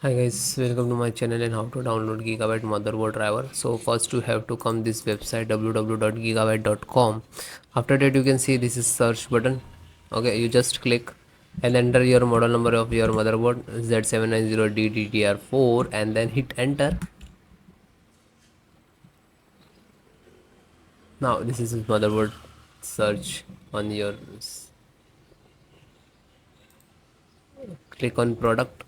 Hi guys, welcome to my channel and how to download Gigabyte motherboard driver. So first you have to come this website www.gigabyte.com. After that you can see this is search button. Okay, you just click and enter your model number of your motherboard Z790D DDR4 and then hit enter. Now this is motherboard search on your click on product.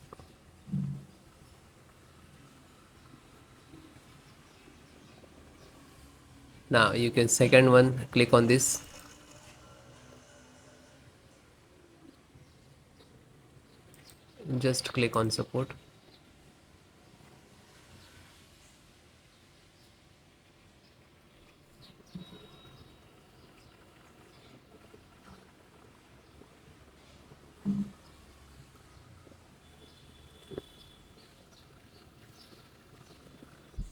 Now you can second one click on this. Just click on support.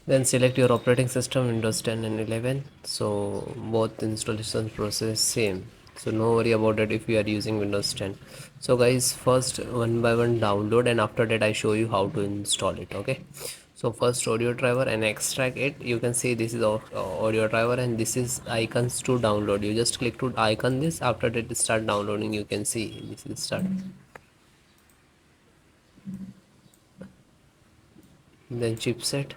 Then select your operating system Windows 10 and 11. So both installation process same. So no worry about it if you are using Windows 10. So guys, first one by one download and after that I show you how to install it. Okay. So first audio driver and extract it. You can see this is audio driver and this is icons to download. You just click to icon this. After that start downloading. You can see this is start. Then chipset.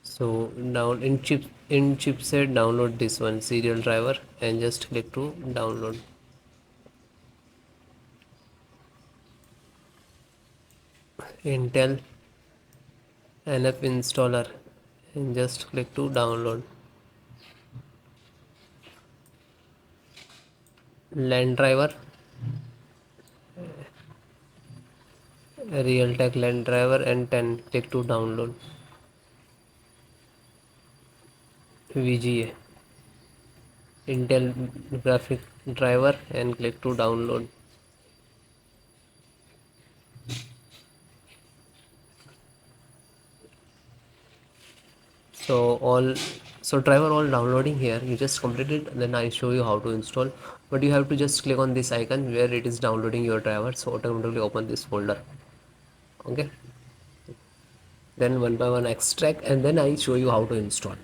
So now in chipset download this one serial driver and just click to download. Intel NF installer and just click to download. LAN driver, Realtek LAN driver and 10 click to download. VGA Intel graphic driver and click to download. So driver all downloading here. You just complete it, then I show you how to install. But you have to just click on this icon where it is downloading your driver, so automatically open this folder. Okay, then one by one extract and then I show you how to install.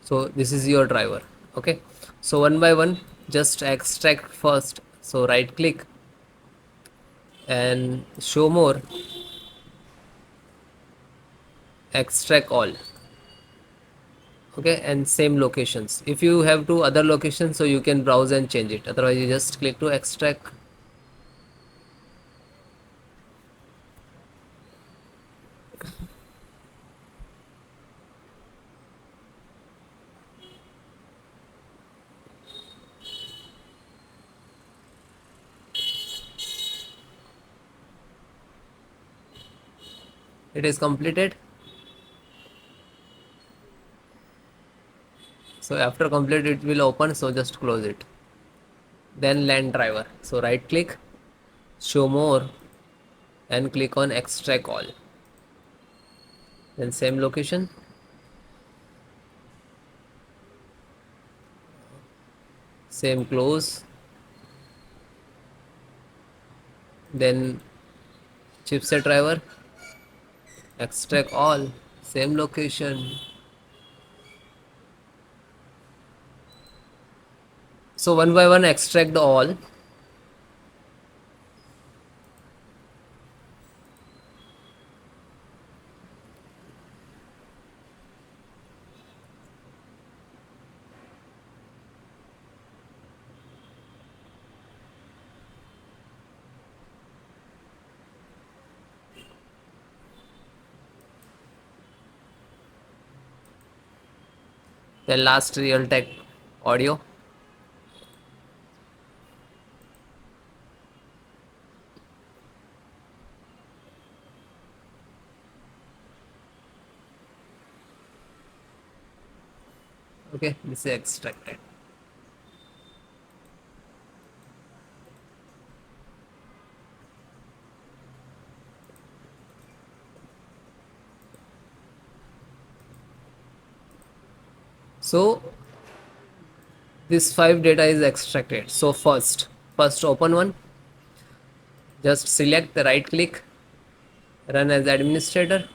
So this is your driver. Okay, so one by one just extract first. So right click and show more, extract all. Okay, and same locations. If you have two other locations, so you can browse and change it, otherwise you just click to extract. It is completed. So after complete it will open, so just close it. Then LAN driver, so right click, show more and click on extract all. Then same location, same close. Then chipset driver, extract all, same location. So one by one extract the all. Then last Realtek audio. Okay, this is extracted. So this 5 data is extracted. So first open one, just select the right click run as administrator.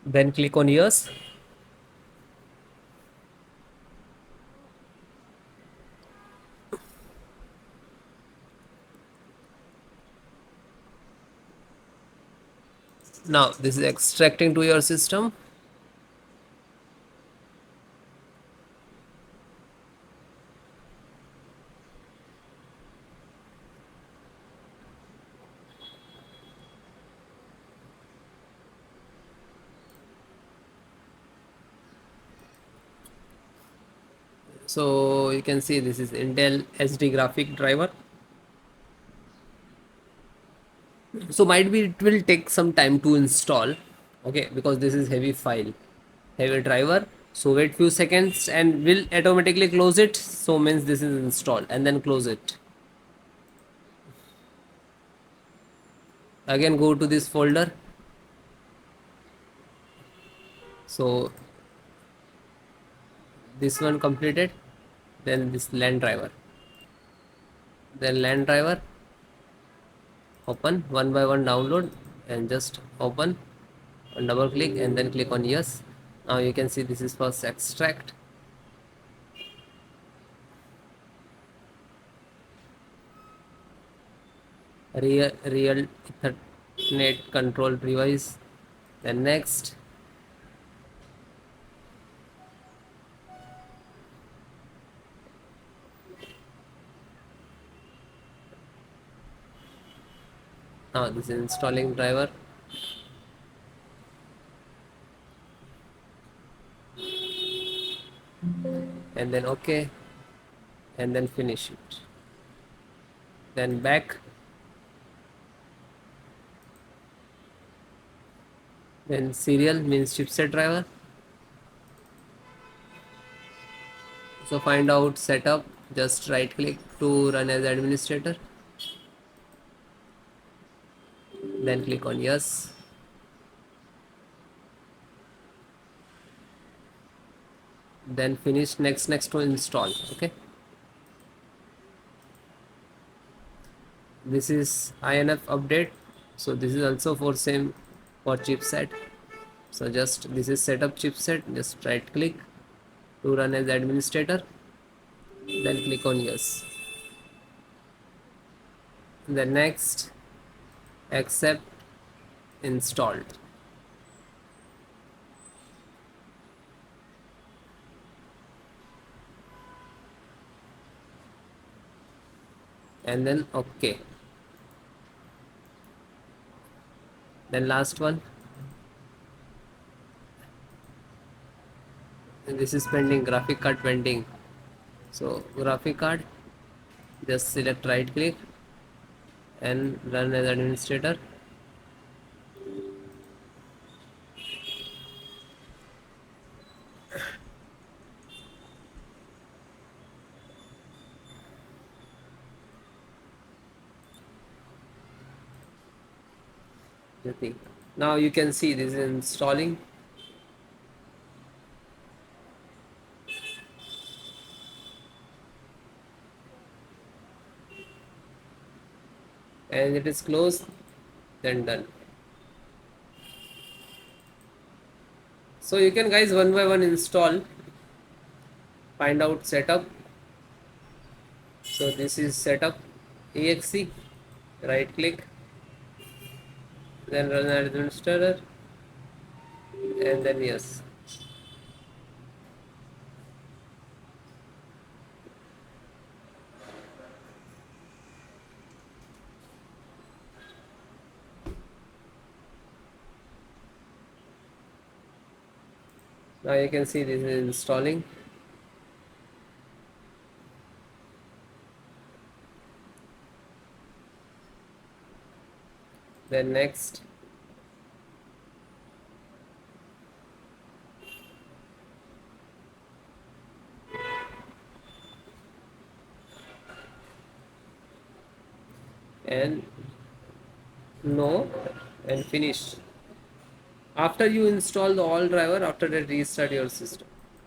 Then click on yes. Now this is extracting to your system. So you can see this is Intel SD graphic driver. So might be it will take some time to install, okay, because this is heavy file, heavy driver. So wait few seconds and will automatically close it. So means this is installed, and then close it. Again go to this folder. So this one completed, then this LAN driver, then LAN driver, open one by one, download, and just open and double click and then click on yes. Now you can see this is first extract. Real Ethernet control device. Then next. Now this is installing driver. And then okay, and then finish it. Then back. Then serial means chipset driver. So find out setup, just right click to run as administrator, then click on yes. Then finish next to install. Okay, this is INF update. So this is also for same for chipset. So just this is setup chipset, just right click to run as administrator, then click on yes. Then next, accept, installed. And then okay. Then last one, and this is pending, graphic card pending. So graphic card, just select right click and run as administrator. Nothing. Now you can see this is installing. And it is closed, then done. So you can guys one by one install, find out setup. So this is setup exe, right click, then run as administrator, and then yes. Now you can see this is installing. Then next, and no, and finish. After you install the all driver, after that restart your system.